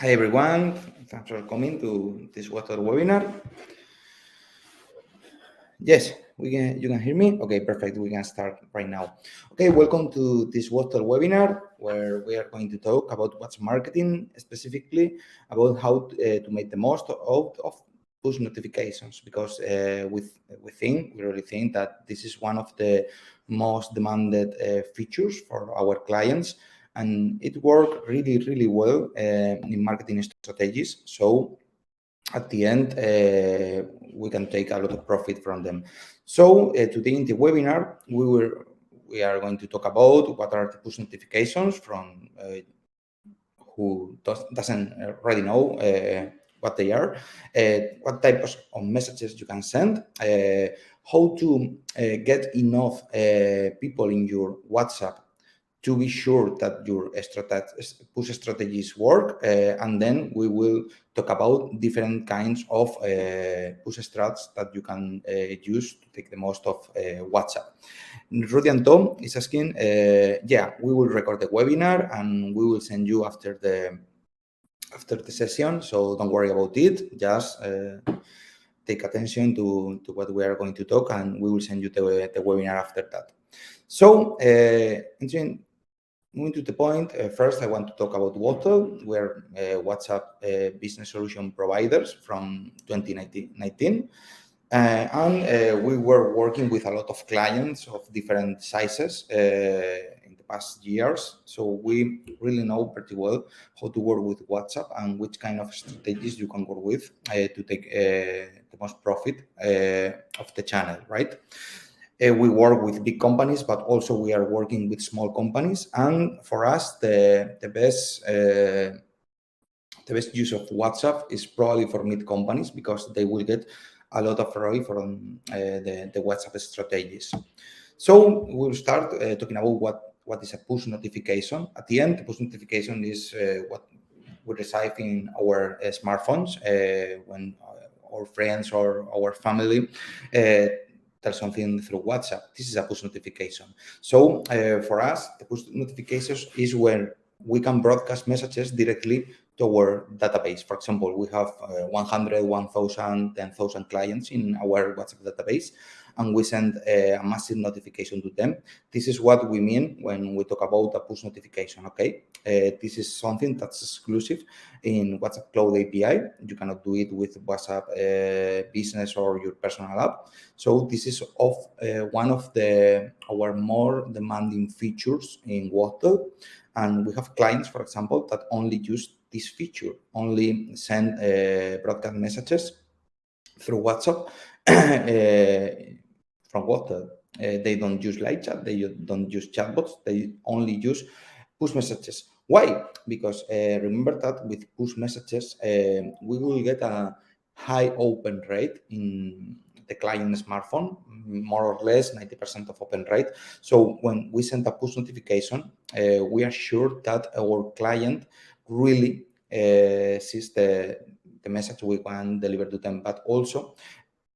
Hi everyone, thanks for coming to this water webinar. Yes, you can hear me? Okay, perfect. We can start right now. Okay, welcome to this water webinar where we are going to talk about what's marketing, specifically about how to make the most out of push notifications, because we really think that this is one of the most demanded features for our clients, and it works really well in marketing strategies. So at the end, we can take a lot of profit from them. So today in the webinar, we are going to talk about what are the push notifications from who doesn't already know what they are, what types of messages you can send, how to get enough people in your WhatsApp to be sure that your push strategies work, and then we will talk about different kinds of push strats that you can use to take the most of WhatsApp. Rudy and Tom is asking, yeah, we will record the webinar and we will send you after the session, so don't worry about it. Just take attention to what we are going to talk, and we will send you the webinar after that. So, moving to the point, first I want to talk about Wattle. We're WhatsApp business solution providers from 2019. And we were working with a lot of clients of different sizes in the past years. So we really know pretty well how to work with WhatsApp and which kind of strategies you can work with to take the most profit of the channel, right? We work with big companies, but also we are working with small companies. And for us, the best use of WhatsApp is probably for mid companies, because they will get a lot of ROI from the WhatsApp strategies. So we'll start talking about what is a push notification. At the end, the push notification is what we receive in our smartphones when our friends or our family tell something through WhatsApp. This is a push notification. So for us, the push notifications is when we can broadcast messages directly to our database. For example, we have 100, 1,000, 10,000 clients in our WhatsApp database, and we send a massive notification to them. This is what we mean when we talk about a push notification, okay? This is something that's exclusive in WhatsApp Cloud API. You cannot do it with WhatsApp Business or your personal app. So this is one of our more demanding features in Wattle. And we have clients, for example, that only use this feature, only send broadcast messages through WhatsApp from Wattle. They don't use live chat, they don't use chatbots, they only use push messages. Why? Because remember that with push messages, we will get a high open rate in the client smartphone, more or less 90% of open rate. So when we send a push notification, we are sure that our client really sees the message we can deliver to them, but also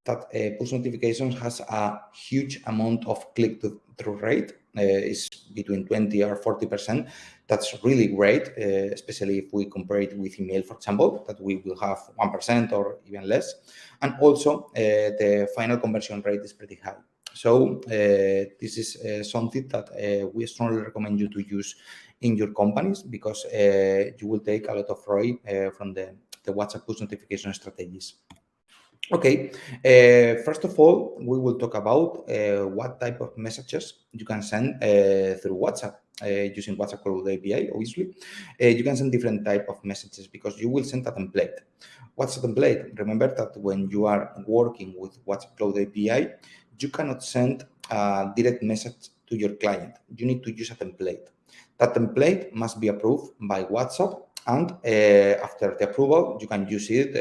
that push notifications has a huge amount of click-through rate. Is between 20 or 40%. That's really great, especially if we compare it with email, for example, that we will have 1% or even less. And also, the final conversion rate is pretty high. So this is something that we strongly recommend you to use in your companies, because you will take a lot of ROI from the WhatsApp push notification strategies. Okay, first of all, we will talk about what type of messages you can send through WhatsApp using WhatsApp Cloud API, obviously. You can send different type of messages because you will send a template. What's a template? Remember that when you are working with WhatsApp Cloud API, you cannot send a direct message to your client. You need to use a template. That template must be approved by WhatsApp, and after the approval, you can use it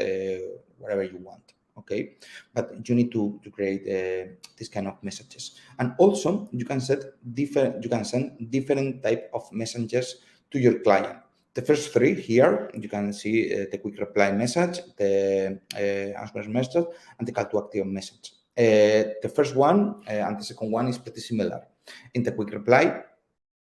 wherever you want. Okay, but you need to create this kind of messages, and also you can send different type of messages to your client. The first three here, you can see the quick reply message, the answer message, and the call to action message. The first one and the second one is pretty similar. In the quick reply,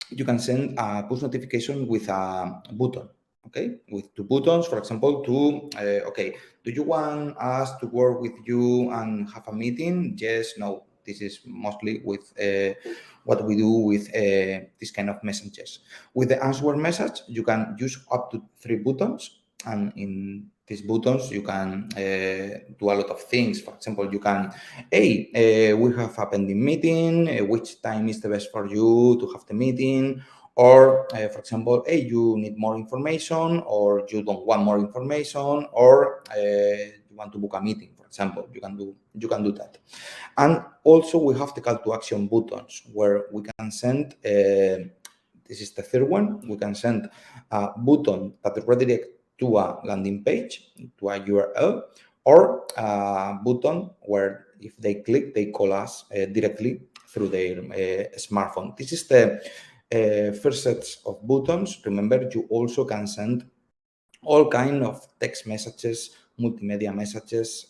you can send a push notification with a button. okay, with two buttons, for example, to, okay, do you want us to work with you and have a meeting? Yes, no. This is mostly with what we do with this kind of messages. With the answer message, you can use up to 3 buttons, and in these buttons, you can do a lot of things. For example, you can, hey, we have a pending meeting, which time is the best for you to have the meeting? Or, for example, hey, you need more information, or you don't want more information, or you want to book a meeting, for example. You can do that. And also we have the call to action buttons, where we can send, this is the third one, we can send a button that redirect to a landing page, to a URL, or a button where if they click, they call us directly through their smartphone. This is the first sets of buttons. Remember, you also can send all kind of text messages, multimedia messages,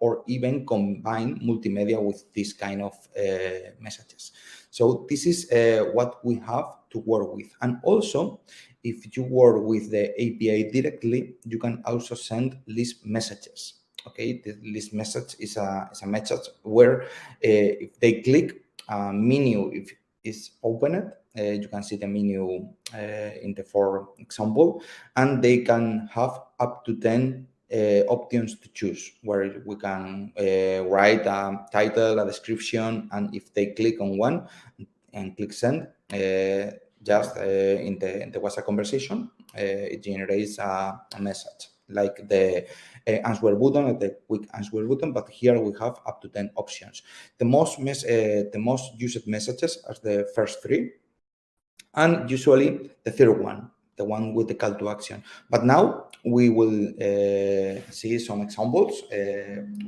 or even combine multimedia with this kind of messages. So this is what we have to work with. And also, if you work with the API directly, you can also send list messages. Okay, the list message is a message where if they click a menu, if it's opened, you can see the menu in the for example, and they can have up to 10 options to choose, where we can write a title, a description, and if they click on one and click send, just in the WhatsApp conversation, it generates a message like the answer button, the quick answer button, but here we have up to 10 options. The most used messages are the first 3, and usually the third one, the one with the call to action. But now we will see some examples.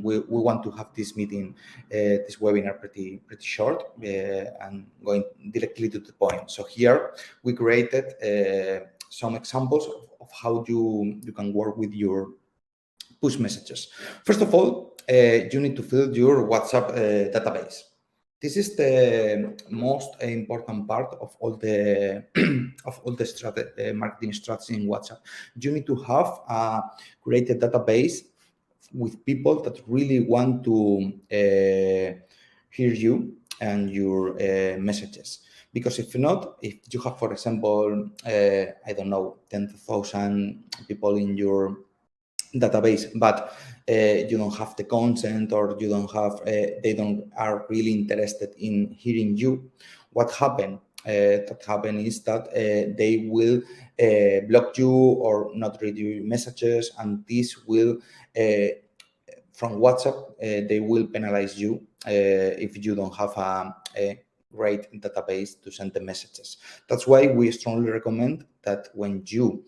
We want to have this meeting, this webinar pretty short, and going directly to the point. So here we created some examples of how you can work with your push messages. First of all, you need to fill your WhatsApp database. This is the most important part of all the marketing strategy in WhatsApp. You need to have a created database with people that really want to hear you and your messages. Because if not, if you have, for example, I don't know, 10,000 people in your database, but you don't have the content, or you don't have, they don't are really interested in hearing you, what happened? That happen is that they will block you or not read your messages, and this will from WhatsApp they will penalize you if you don't have a great database to send the messages. That's why we strongly recommend that when you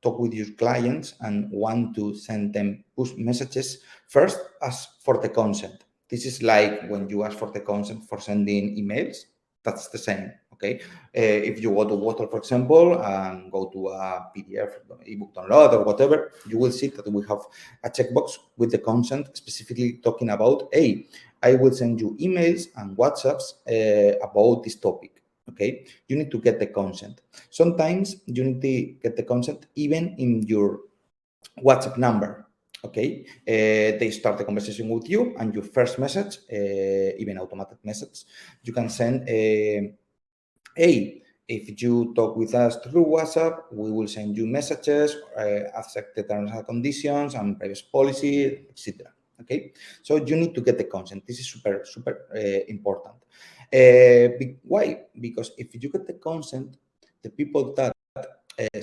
talk with your clients and want to send them push messages, first ask for the consent. This is like when you ask for the consent for sending emails. That's the same, okay? If you go to Water, for example, and go to a PDF, ebook download, or whatever, you will see that we have a checkbox with the consent specifically talking about, hey, I will send you emails and WhatsApps about this topic. Okay, you need to get the consent. Sometimes you need to get the consent even in your WhatsApp number. Okay, they start the conversation with you, and your first message, even automatic message, you can send hey, if you talk with us through WhatsApp, we will send you messages, accept the terms and conditions and previous policy, etc. Okay, so you need to get the consent. This is super important. Why? Because if you get the consent, the people that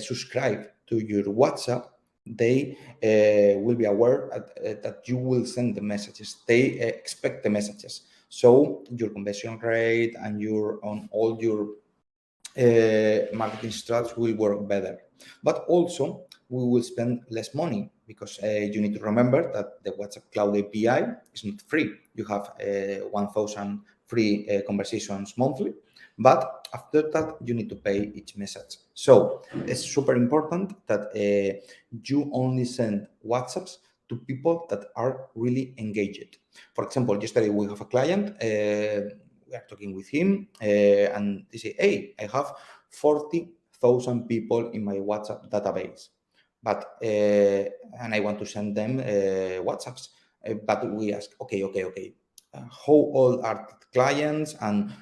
subscribe to your WhatsApp, they will be aware that you will send the messages. They expect the messages. So your conversion rate and all your marketing strategy will work better. But also, we will spend less money, because you need to remember that the WhatsApp Cloud API is not free. You have 1,000 free conversations monthly, but after that, you need to pay each message. So it's super important that you only send WhatsApps to people that are really engaged. For example, yesterday we have a client, we are talking with him, and they say, hey, I have 40 2,000 people in my WhatsApp database, but and I want to send them WhatsApps. But we ask, okay. How old are the clients, and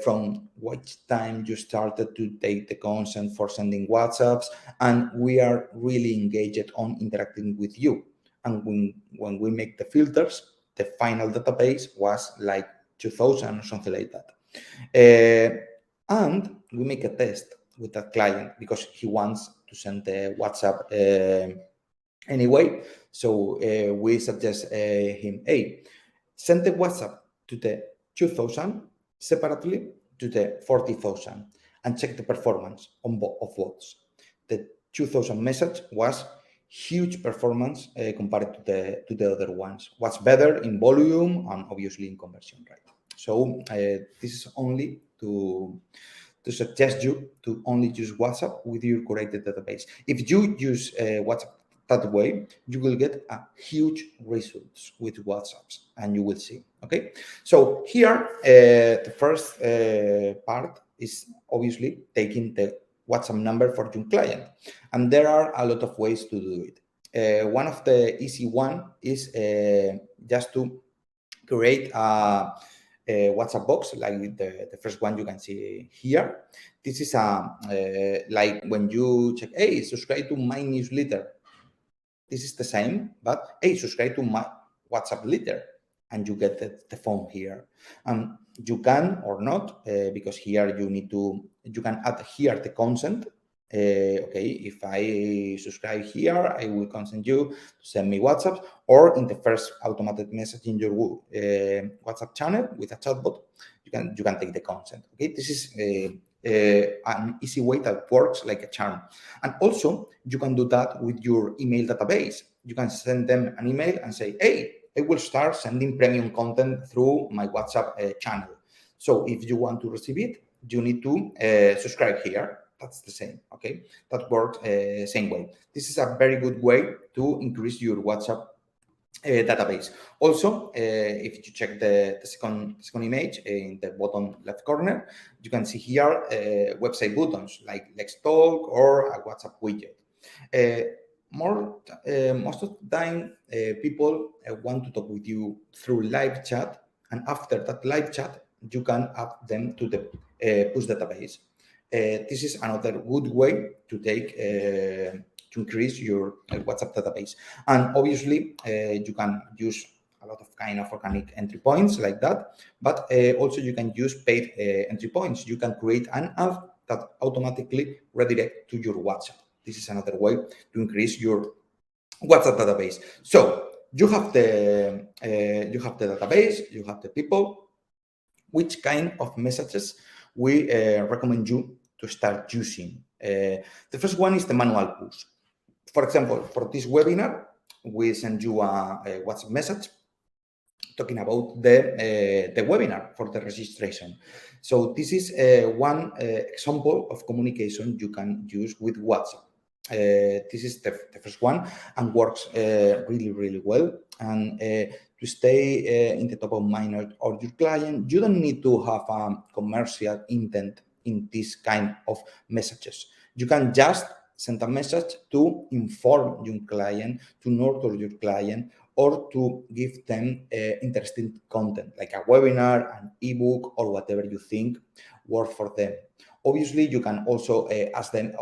from which time you started to take the consent for sending WhatsApps, and we are really engaged on interacting with you. And when we make the filters, the final database was like 2,000 or something like that. And we make a test with that client because he wants to send the WhatsApp anyway. So we suggest him, hey, send the WhatsApp to the 2,000 separately to the 40,000 and check the performance on of both. The 2,000 message was huge performance compared to the other ones. What's better in volume and obviously in conversion rate. So this is only to suggest you to only use WhatsApp with your curated database. If you use WhatsApp that way, you will get a huge results with WhatsApps, and you will see. Okay, so here the first part is obviously taking the WhatsApp number for your client, and there are a lot of ways to do it. One of the easy one is just to create a WhatsApp box like the first one you can see here. This is like when you check, hey, subscribe to my newsletter. This is the same, but hey, subscribe to my WhatsApp letter, and you get the phone here. You can or not, because here you can add here the consent. Okay, if I subscribe here, I will consent you to send me WhatsApp, or in the first automated message in your WhatsApp channel with a chatbot, you can take the consent. Okay, this is an easy way that works like a charm. And also, you can do that with your email database. You can send them an email and say, hey, I will start sending premium content through my WhatsApp channel. So if you want to receive it, you need to subscribe here. That's the same, okay? That works same way. This is a very good way to increase your WhatsApp database. Also, if you check the second image in the bottom left corner, you can see here website buttons like Let's Talk or a WhatsApp widget. Most of the time, people want to talk with you through live chat, and after that live chat, you can add them to the push database. This is another good way to take to increase your WhatsApp database. And obviously, you can use a lot of kind of organic entry points like that, but also you can use paid entry points. You can create an ad that automatically redirect to your WhatsApp. This is another way to increase your WhatsApp database. So you have the database, you have the people. Which kind of messages we recommend you to start using? The first one is the manual push. For example, for this webinar, we send you a WhatsApp message talking about the webinar for the registration. So this is one example of communication you can use with WhatsApp. This is the first one and works really, really well. And to stay in the top of mind of your client, you don't need to have a commercial intent in this kind of messages. You can just send a message to inform your client, to nurture your client, or to give them interesting content like a webinar, an ebook, or whatever you think works for them. Obviously, you can also ask them,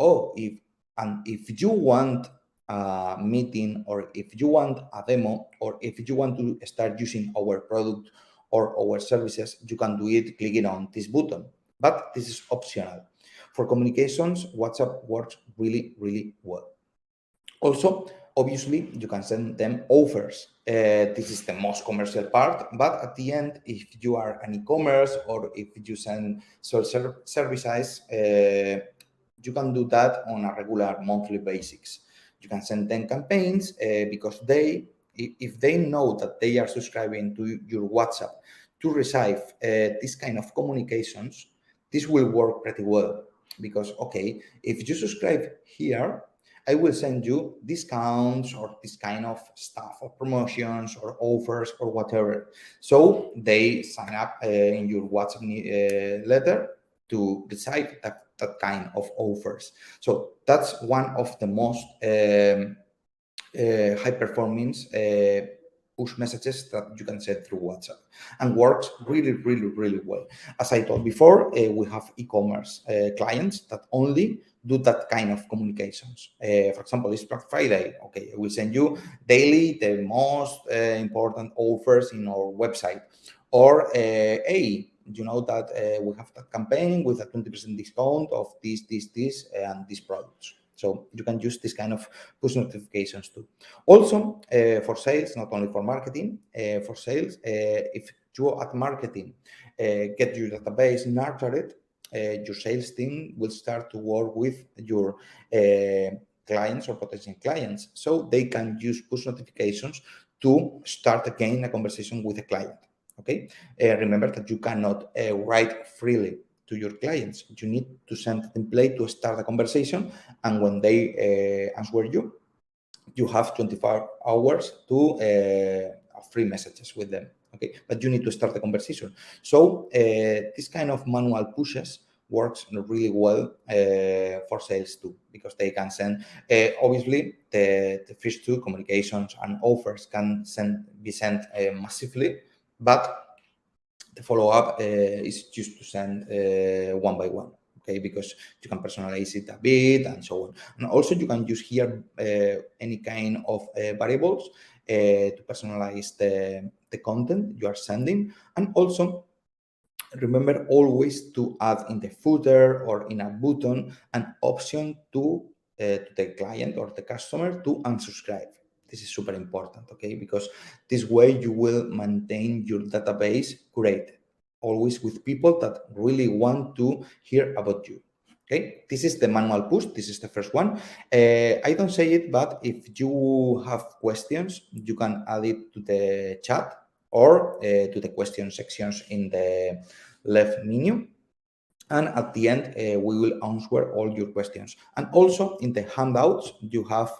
if you want a meeting, or if you want a demo, or if you want to start using our product or our services, you can do it clicking on this button. But this is optional. For communications, WhatsApp works really, really well. Also, obviously, you can send them offers. This is the most commercial part, but at the end, if you are an e-commerce or if you send services, you can do that on a regular monthly basis. You can send them campaigns because if they know that they are subscribing to your WhatsApp to receive this kind of communications, this will work pretty well. Because, okay, if you subscribe here, I will send you discounts or this kind of stuff or promotions or offers or whatever. So they sign up in your WhatsApp letter to receive that kind of offers. So that's one of the most high performance push messages that you can send through WhatsApp, and works really well. As I told before, we have e-commerce clients that only do that kind of communications. For example, it's Black Friday. Okay, we send you daily the most important offers in our website. Or, hey, you know that we have that campaign with a 20% discount of this, and these products. So you can use this kind of push notifications too. Also, for sales, not only for marketing, for sales, if you at marketing get your database nurtured, your sales team will start to work with your clients or potential clients, so they can use push notifications to start again a conversation with a client. Okay, remember that you cannot write freely to your clients. You need to send a template to start a conversation, and when they answer you, you have 24 hours to free messages with them. Okay, but you need to start the conversation. So this kind of manual pushes works really well for sales too, because they can send, obviously the first two, communications and offers, can be sent massively, but the follow-up is just to send one by one. Okay, because you can personalize it a bit and so on. And also you can use here any kind of variables to personalize the content you are sending. And also remember always to add in the footer or in a button an option to the client or the customer to unsubscribe. This is super important, okay? Because this way you will maintain your database curated, always with people that really want to hear about you. Okay, this is the manual push. This is the first one. I don't say it, but if you have questions, you can add it to the chat or to the question sections in the left menu. And at the end, we will answer all your questions. And also in the handouts, you have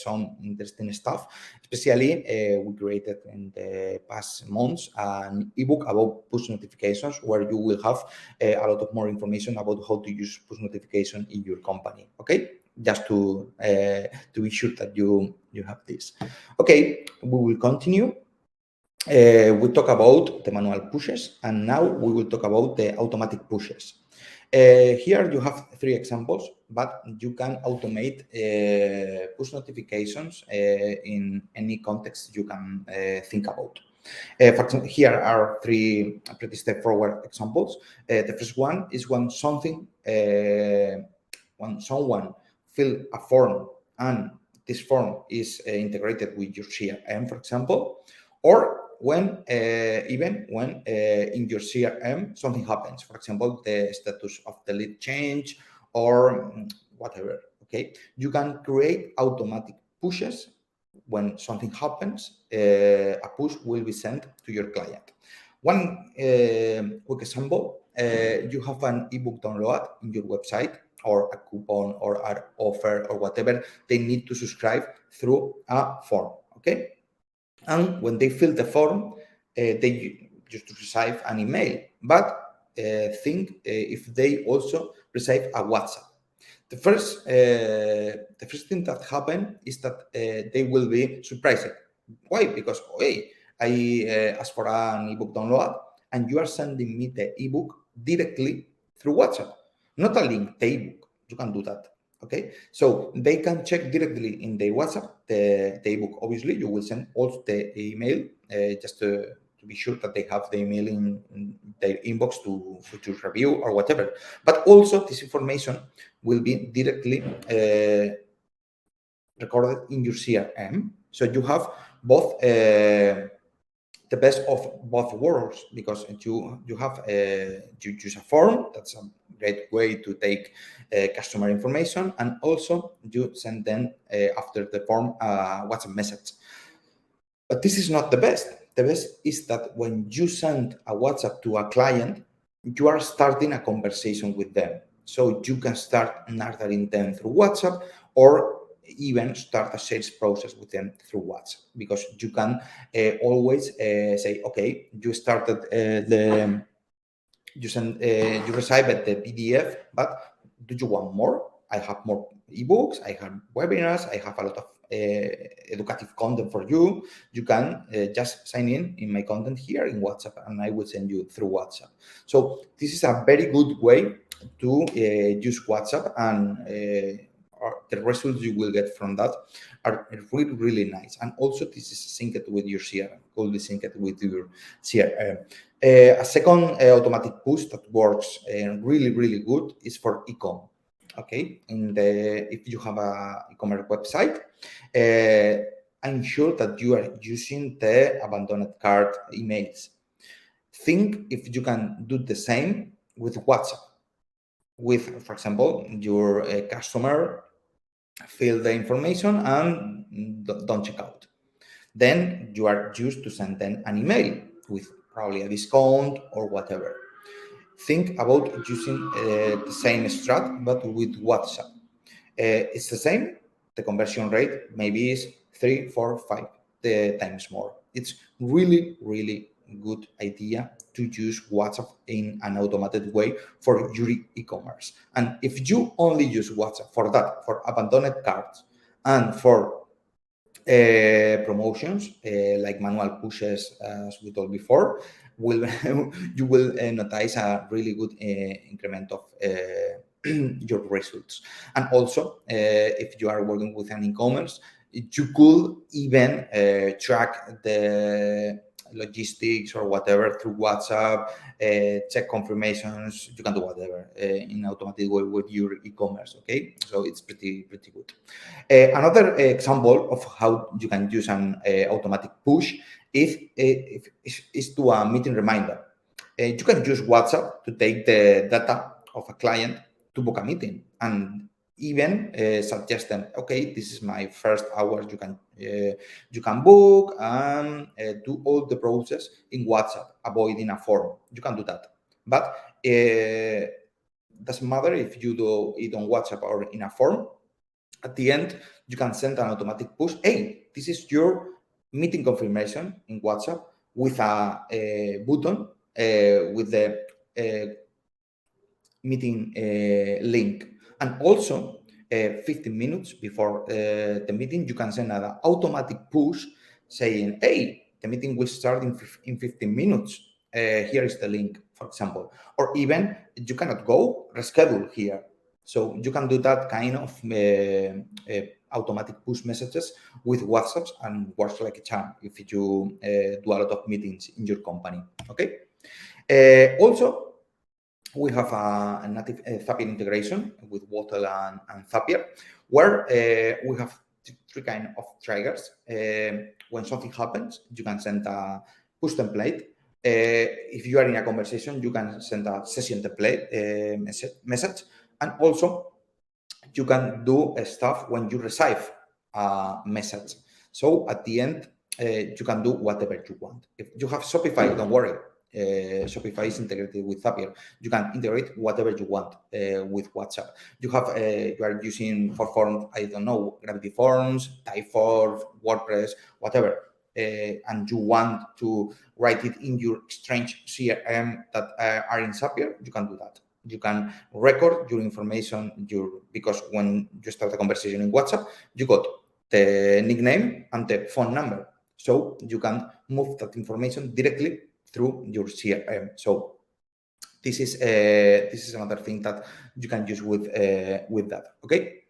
some interesting stuff. Especially, we created in the past months an ebook about push notifications, where you will have a lot of more information about how to use push notification in your company. Okay, just to be sure that you have this. Okay, we will continue. We talk about the manual pushes, and now we will talk about the automatic pushes. Here you have 3 examples, but you can automate push notifications in any context you can think about. For example, here are 3 pretty straightforward examples. The first one is when someone fill a form and this form is integrated with your CRM, for example, or when even when in your CRM something happens, for example, the status of the lead change or whatever. Okay, you can create automatic pushes. When something happens, a push will be sent to your client. One quick example: you have an ebook download in your website, or a coupon or an offer or whatever. They need to subscribe through a form. Okay. And when they fill the form, they just receive an email. But think if they also receive a WhatsApp. The first thing that happen is that they will be surprised. Why? Because hey, I asked for an ebook download, and you are sending me the ebook directly through WhatsApp, not a link, the ebook. You can do that. Okay, so they can check directly in their WhatsApp the ebook. Obviously, you will send also the email just to be sure that they have the email in their inbox to review or whatever. But also, this information will be directly recorded in your CRM. So you have both the best of both worlds, because you have you use a form. That's a great way to take customer information, and also you send them after the form WhatsApp message. But this is not the best. The best is that when you send a WhatsApp to a client, you are starting a conversation with them. So you can start nurturing them through WhatsApp, or even start a sales process with them through WhatsApp, because you can always say, okay, you started you received the PDF, but do you want more? I have more ebooks, I have webinars, I have a lot of educative content for you. You can just sign in my content here in WhatsApp, and I will send you through WhatsApp. So this is a very good way to use WhatsApp, and the results you will get from that are really, really nice. And also this is synced with your CRM, could be synced with your CRM. A second automatic push that works really, really good is for e-com. Okay, if you have a e-commerce website, I'm sure that you are using the abandoned cart emails. Think if you can do the same with WhatsApp. With, for example, your customer fill the information and don't check out. Then you are used to send them an email with probably a discount or whatever. Think about using the same strat, but with WhatsApp. It's the same. The conversion rate maybe is 3, 4, 5 times more. It's really, really good idea to use WhatsApp in an automated way for your e-commerce. And if you only use WhatsApp for that, for abandoned carts and for promotions like manual pushes, as we told before, you will notice a really good increment of your results. And also, if you are working with an e-commerce, you could even track the logistics or whatever through WhatsApp, check confirmations. You can do whatever in automatic way with your e-commerce. Okay, so it's pretty good. Another example of how you can use an automatic push is to a meeting reminder. You can use WhatsApp to take the data of a client to book a meeting and even suggest them, okay, this is my first hour. You can book and do all the process in WhatsApp, avoiding a form. You can do that, but doesn't matter if you do it on WhatsApp or in a form. At the end, you can send an automatic push. Hey, this is your meeting confirmation in WhatsApp with a button with the meeting link. And also, 15 minutes before the meeting, you can send an automatic push saying, hey, the meeting will start in 15 minutes. Here is the link, for example. Or even, you cannot go, reschedule here. So you can do that kind of automatic push messages with WhatsApp, and works like a charm if you do a lot of meetings in your company. Okay. Also, we have a native ZAPIER integration with Wattle and ZAPIER, where we have three kind of triggers. When something happens, you can send a push template. If you are in a conversation, you can send a session template message. And also, you can do stuff when you receive a message. So at the end, you can do whatever you want. If you have Shopify, don't worry. Shopify is integrated with ZAPIER. You can integrate whatever you want with WhatsApp. You are using for forms, I don't know, Gravity Forms, Typeform, WordPress, whatever, and you want to write it in your strange CRM that are in ZAPIER, you can do that. You can record your information, because when you start a conversation in WhatsApp, you got the nickname and the phone number. So you can move that information directly through your CRM. So this is another thing that you can use with that. Okay.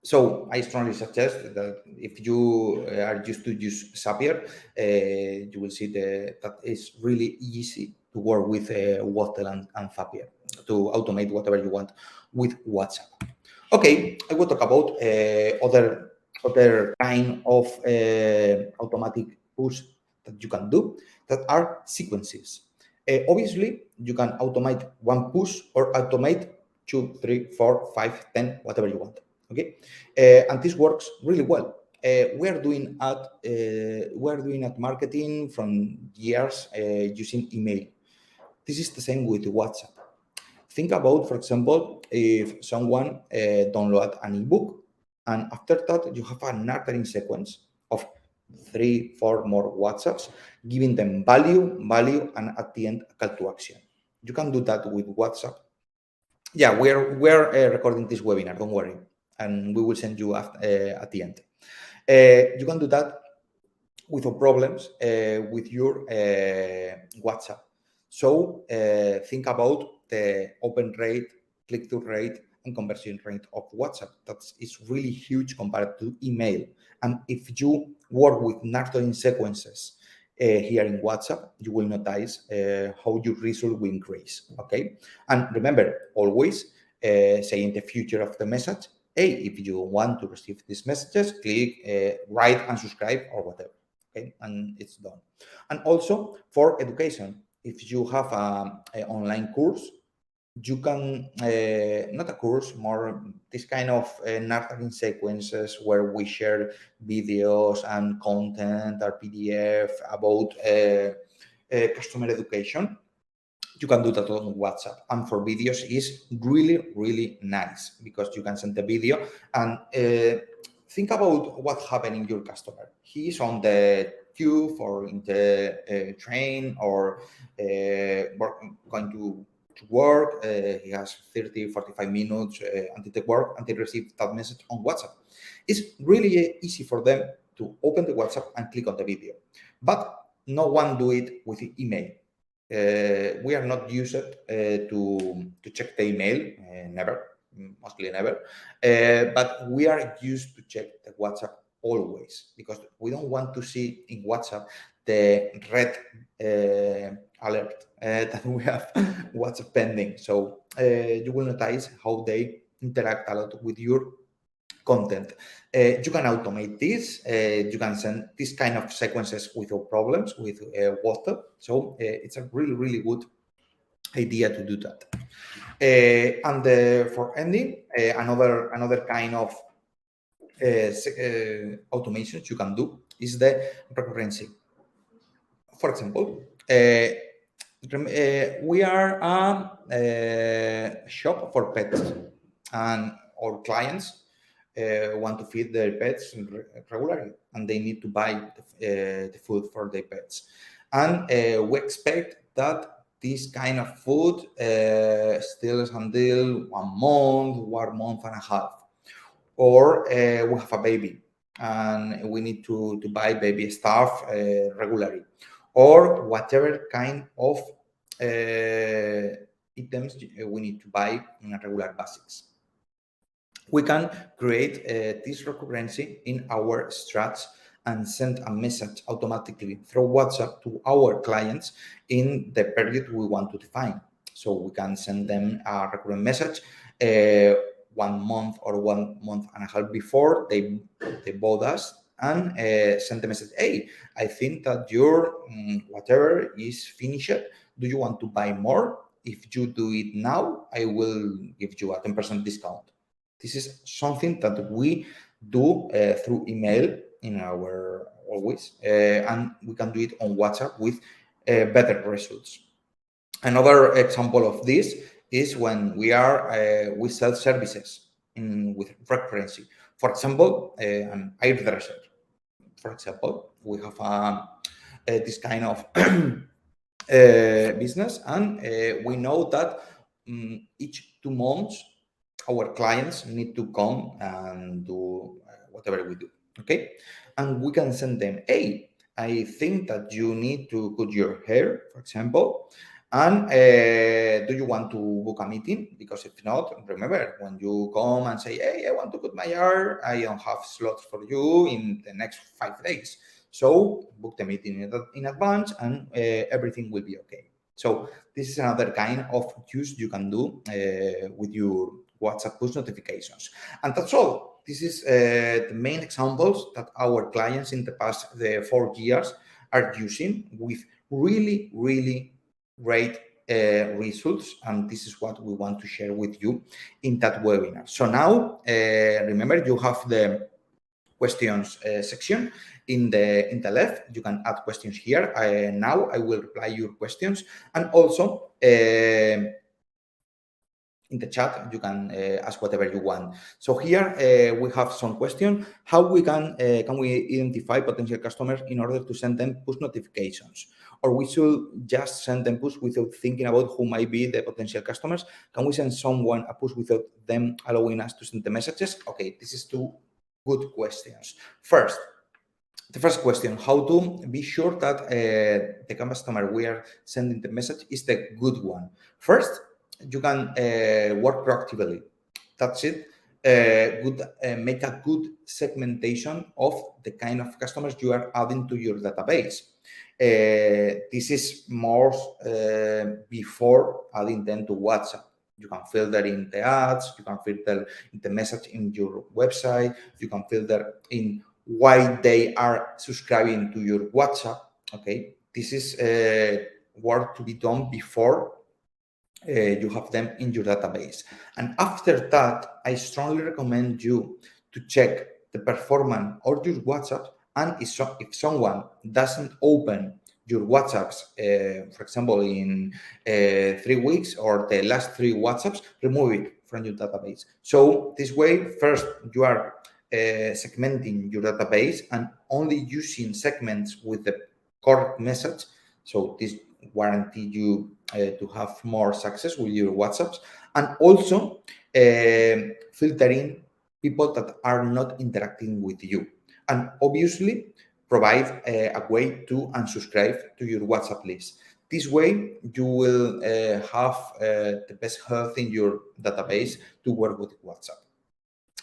So I strongly suggest that if you are used to use ZAPIER, you will see that it's really easy to work with Wattle and ZAPIER to automate whatever you want with WhatsApp. Okay, I will talk about other kind of automatic push that you can do, that are sequences. Obviously, you can automate one push or automate 2, 3, 4, 5, 10, whatever you want. Okay, and this works really well. We are doing at marketing from years using email. This is the same with WhatsApp. Think about, for example, if someone download an ebook, and after that you have a nurturing sequence of 3, 4 more WhatsApps, giving them value, and at the end a call to action. You can do that with WhatsApp yeah, we're recording this webinar. Don't worry, and we will send you at the end. You can do that without problems with your WhatsApp. So think about the open rate, click-through rate, and conversion rate of WhatsApp. That is really huge compared to email. And if you work with nurturing sequences here in WhatsApp, you will notice how your result will increase. Okay, and remember always say in the future of the message, hey, if you want to receive these messages, click write and subscribe or whatever. Okay, and it's done. And also for education, if you have an online course, you can not a course, more this kind of nurturing sequences where we share videos and content or PDF about customer education. You can do that on WhatsApp, and for videos is really nice because you can send the video and think about what happened in your customer. He's on the tube or in the train or going to work. He has 30-45 minutes until the work until receive that message on WhatsApp. It's really easy for them to open the WhatsApp and click on the video, but no one do it with email. We are not used to check the email, mostly never, but we are used to check the WhatsApp always because we don't want to see in WhatsApp the red alert that we have WhatsApp pending. So you will notice how they interact a lot with your content. You can automate this. You can send this kind of sequences without problems with WhatsApp. So it's a really good idea to do that. And for ending, another kind of automations you can do is the recurrency. For example, we are a shop for pets, and our clients want to feed their pets regularly, and they need to buy the food for their pets. And we expect that this kind of food stays until 1 month and a half. Or we have a baby and we need to buy baby stuff regularly, or whatever kind of items we need to buy on a regular basis. We can create this recurrency in our strats and send a message automatically through WhatsApp to our clients in the period we want to define. So we can send them a recurrent message 1 month or 1 month and a half before they bought us, and send the message, hey, I think that your whatever is finished. Do you want to buy more? If you do it now, I will give you a 10% discount. This is something that we do through email in our always, and we can do it on WhatsApp with better results. Another example of this is when we sell services with recurrency. For example, an hairdresser. For example, we have this kind of business, and we know that each 2 months our clients need to come and do whatever we do. Okay, and we can send them, hey, I think that you need to cut your hair, for example, and do you want to book a meeting? Because if not, remember, when you come and say, hey, I want to cut my hair, I don't have slots for you in the next 5 days. So book the meeting in advance, and everything will be okay. So this is another kind of use you can do with your WhatsApp push notifications. And that's all. This is the main examples that our clients in the past 4 years are using with really great results. And this is what we want to share with you in that webinar. So now, remember, you have the questions section in the left. You can add questions here. Now I will reply your questions, and also in the chat, you can ask whatever you want. So here we have some question: how we can we identify potential customers in order to send them push notifications, or we should just send them push without thinking about who might be the potential customers? Can we send someone a push without them allowing us to send the messages? Okay, this is two good questions. First, the first question: how to be sure that the customer we are sending the message is the good one? First, you can work proactively. That's it. Make a good segmentation of the kind of customers you are adding to your database. This is more before adding them to WhatsApp. You can filter in the ads, you can filter in the message in your website, you can filter in why they are subscribing to your WhatsApp. Okay, this is work to be done before you have them in your database. And after that, I strongly recommend you to check the performance of your WhatsApp. And if someone doesn't open your WhatsApps, for example, in 3 weeks or the last 3 WhatsApps, remove it from your database. So this way, first, you are segmenting your database and only using segments with the correct message. So this guarantee you to have more success with your WhatsApps, and also filtering people that are not interacting with you, and obviously provide a way to unsubscribe to your WhatsApp list. This way you will have the best health in your database to work with WhatsApp,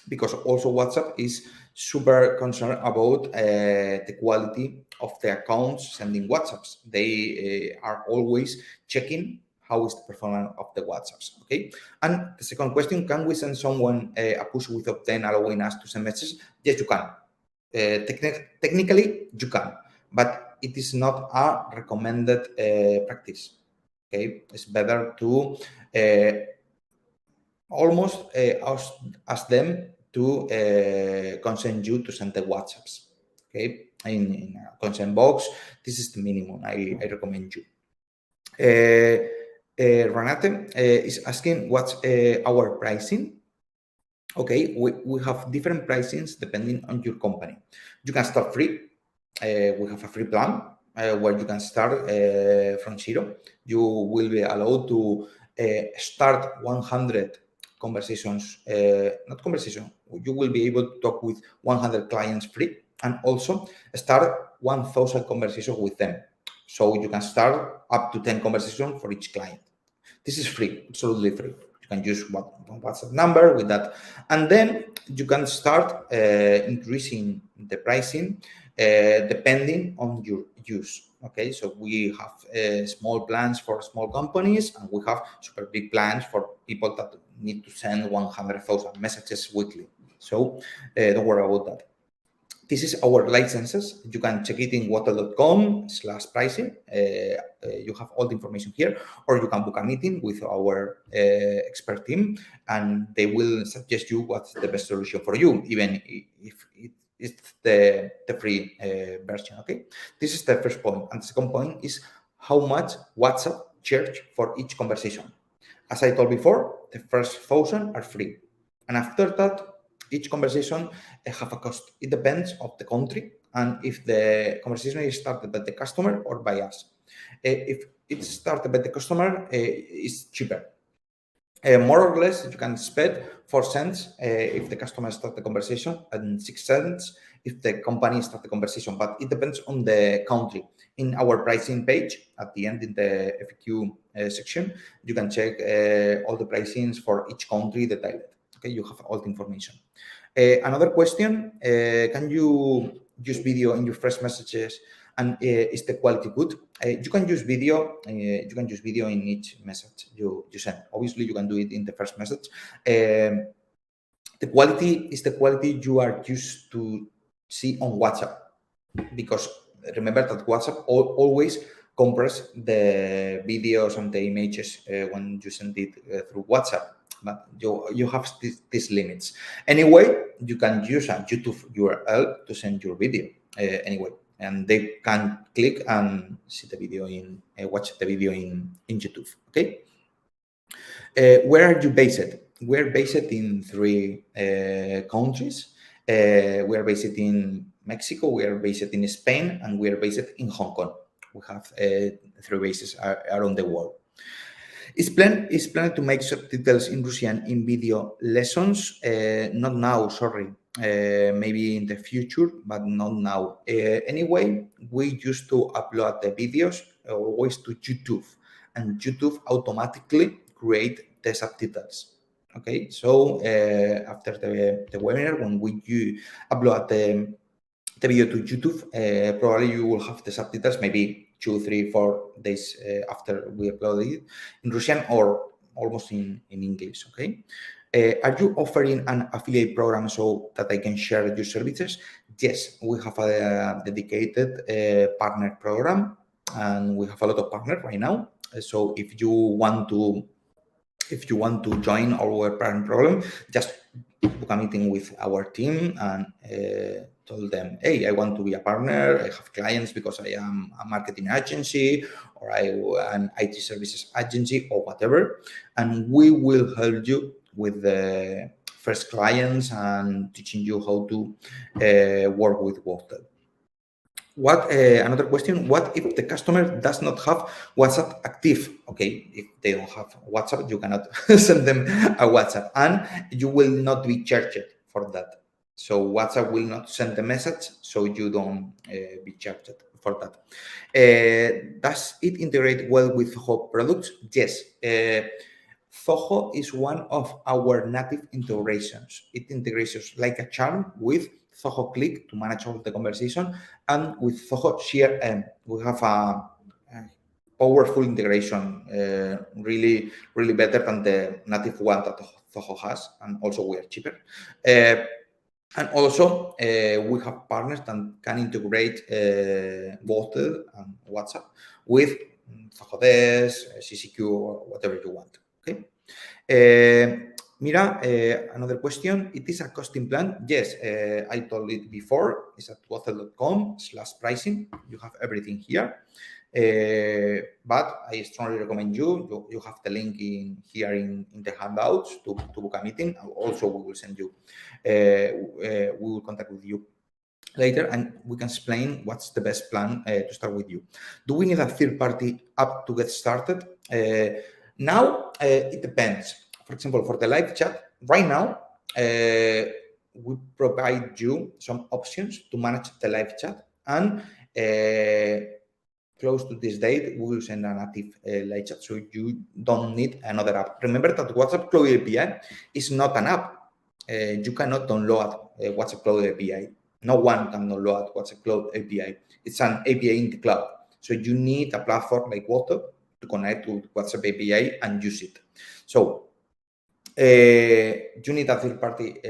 because also WhatsApp is super concerned about the quality of the accounts sending WhatsApps. They are always checking how is the performance of the WhatsApps, okay? And the second question: can we send someone a push without then allowing us to send messages? Yes, you can. Technically, you can, but it is not a recommended practice, okay? It's better to almost ask them to consent you to send the WhatsApps, okay? In a consent box, this is the minimum I recommend you. Renate is asking what's our pricing. Okay, we have different pricings depending on your company. You can start free. We have a free plan where you can start from zero. You will be allowed to start 100 conversations, not conversation. You will be able to talk with 100 clients free, and also start 1,000 conversations with them. So you can start up to 10 conversations for each client. This is free, absolutely free. You can use one WhatsApp number with that, and then you can start increasing the pricing depending on your use. Okay, so we have small plans for small companies, and we have super big plans for people that need to send 100,000 messages weekly. So don't worry about that. This is our licenses. You can check it in water.com/pricing. You have all the information here, or you can book a meeting with our expert team, and they will suggest you what's the best solution for you, even if it's the free version. Okay, this is the first point. And the second point is how much WhatsApp charge for each conversation. As I told before, the first 1,000 are free, and after that, each conversation have a cost. It depends of the country and if the conversation is started by the customer or by us. If it's started by the customer, it's cheaper. More or less, you can spend 4 cents if the customer starts the conversation, and 6 cents if the company starts the conversation. But it depends on the country. In our pricing page, at the end in the FAQ section, you can check all the pricings for each country detailed. Okay, you have all the information. Another question: can you use video in your first messages, and is the quality good? You can use video. You can use video in each message you send. Obviously, you can do it in the first message. The quality is the quality you are used to see on WhatsApp, because remember that WhatsApp always compress the videos and the images when you send it through WhatsApp. But you have these limits. Anyway, you can use a YouTube URL to send your video anyway, and they can click and see the video watch the video in YouTube. Okay. Where are you based? We're based in 3 countries. We are based in Mexico, we are based in Spain, and we are based in Hong Kong. We have 3 bases around the world. Is planned to make subtitles in Russian in video lessons? Not now, sorry. Maybe in the future, but not now. Anyway, we used to upload the videos always to YouTube, and YouTube automatically create the subtitles. Okay, so after the webinar, when you upload the video to YouTube, probably you will have the subtitles maybe 2, 3, 4 days after we upload it in Russian or almost in English. Okay. Are you offering an affiliate program so that I can share your services? Yes, we have a dedicated partner program, and we have a lot of partners right now. So if you want to join our partner program, just book a meeting with our team and told them, hey, I want to be a partner. I have clients because I am a marketing agency or an IT services agency or whatever. And we will help you with the first clients and teaching you how to work with WhatsApp. Another question, what if the customer does not have WhatsApp active? Okay, if they don't have WhatsApp, you cannot send them a WhatsApp, and you will not be charged for that. So WhatsApp will not send the message, so you don't be charged for that. Does it integrate well with Zoho products? Yes. Zoho is one of our native integrations. It integrates like a charm with Zoho Click to manage all the conversation, and with Zoho CRM, we have a powerful integration, really better than the native one that Zoho has, and also we are cheaper. And also, we have partners that can integrate both and WhatsApp with Zoho Desk, CCQ, or whatever you want. Okay. Mira, another question. It is a costing plan? Yes, I told it before. It's at water.com/pricing. You have everything here. But I strongly recommend you have the link here in the handouts to book a meeting. Also, we will send you, we will contact with you later, and we can explain what's the best plan to start with you. Do we need a third-party app to get started? Now, it depends. For example, for the live chat, right now, we provide you some options to manage the live chat, and close to this date, we will send a native live chat, so you don't need another app. Remember that WhatsApp Cloud API is not an app. You cannot download WhatsApp Cloud API. No one can download WhatsApp Cloud API. It's an API in the cloud. So you need a platform like WhatsApp to connect to WhatsApp API and use it. So you need a third-party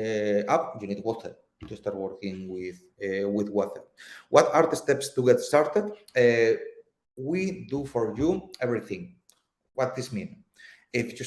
app. You need WhatsApp to start working with WhatsApp. What are the steps to get started? We do for you everything. What this means? If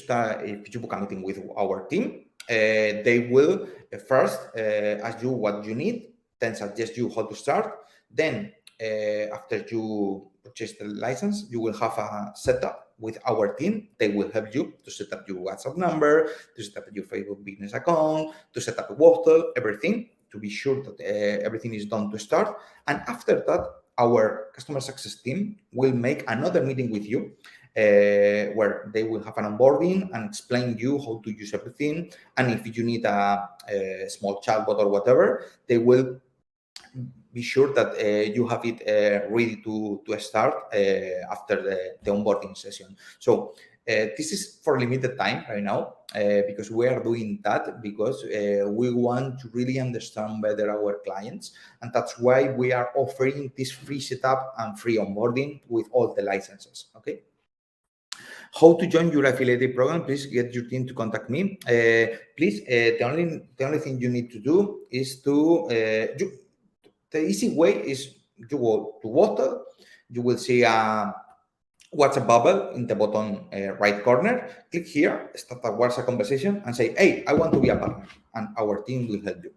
you book a meeting with our team, they will first ask you what you need, then suggest you how to start. Then after you purchase the license, you will have a setup with our team. They will help you to set up your WhatsApp number, to set up your Facebook business account, to set up a WhatsApp, everything, to be sure that everything is done to start. And after that, our customer success team will make another meeting with you where they will have an onboarding and explain you how to use everything. And if you need a small chatbot or whatever, they will be sure that you have it ready to start after the onboarding session. So this is for limited time right now because we are doing that because we want to really understand better our clients, and that's why we are offering this free setup and free onboarding with all the licenses. Okay. How to join your affiliate program? Please get your team to contact me. Please, the only thing you need to do is to the easy way is you go to Water. You will see a WhatsApp bubble in the bottom right corner. Click here, start a WhatsApp conversation, and say, "Hey, I want to be a partner," and our team will help you.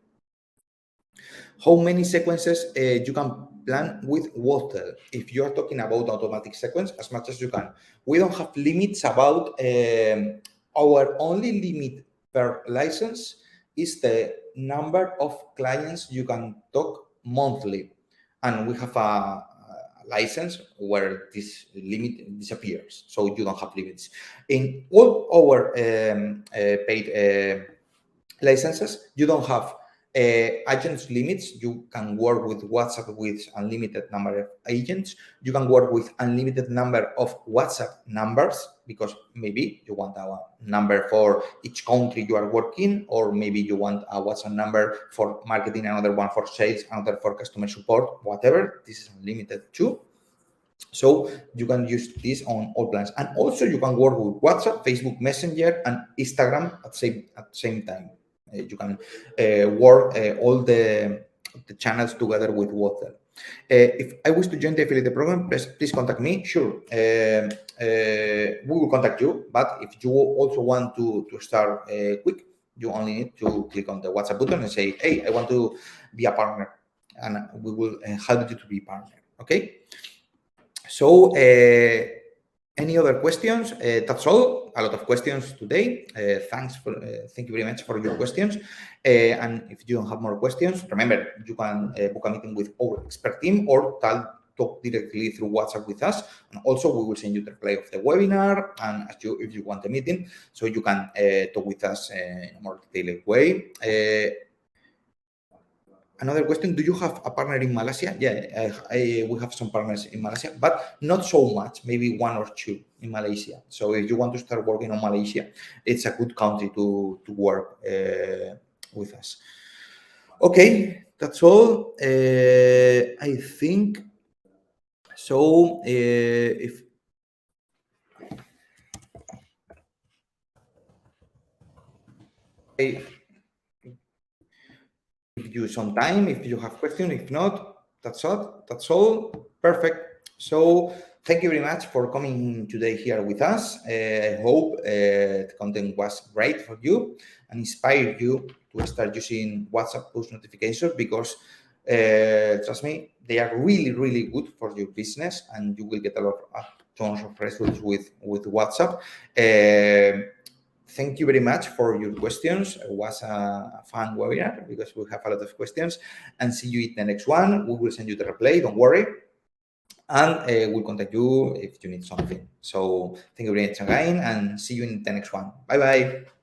How many sequences you can plan with Water? If you are talking about automatic sequence, as much as you can. We don't have limits about our only limit per license is the number of clients you can talk monthly. And we have a license where this limit disappears, so you don't have limits. In all our paid licenses, you don't have agents limits. You can work with WhatsApp with unlimited number of agents. You can work with unlimited number of WhatsApp numbers, because maybe you want a number for each country you are working, or maybe you want a WhatsApp number for marketing, another one for sales, another for customer support, whatever. This is unlimited too. So you can use this on all plans. And also you can work with WhatsApp, Facebook Messenger, and Instagram at the same time. You can work all the channels together with WhatsApp. If I wish to join the affiliate program, please contact me. Sure, we will contact you. But if you also want to start quick, you only need to click on the WhatsApp button and say, hey, I want to be a partner. And we will help you to be a partner, okay? So any other questions? That's all. A lot of questions today. Thank you very much for your questions. And if you don't have more questions, remember, you can book a meeting with our expert team or talk directly through WhatsApp with us. And also, we will send you the replay of the webinar, and if you want a meeting, so you can talk with us in a more detailed way. Another question, do you have a partner in Malaysia? Yeah, we have some partners in Malaysia, but not so much, maybe one or two in Malaysia. So if you want to start working on Malaysia, it's a good country to work with us. Okay, that's all. I think so. If you some time, if you have questions. If not, that's all. Perfect. So thank you very much for coming today here with us. I hope the content was great for you and inspired you to start using WhatsApp push notifications, because trust me, they are really, really good for your business, and you will get tons of results with WhatsApp. Thank you very much for your questions. It was a fun webinar because we have a lot of questions. And see you in the next one. We will send you the replay, don't worry. And we'll contact you if you need something. So thank you very much again, and see you in the next one. Bye-bye.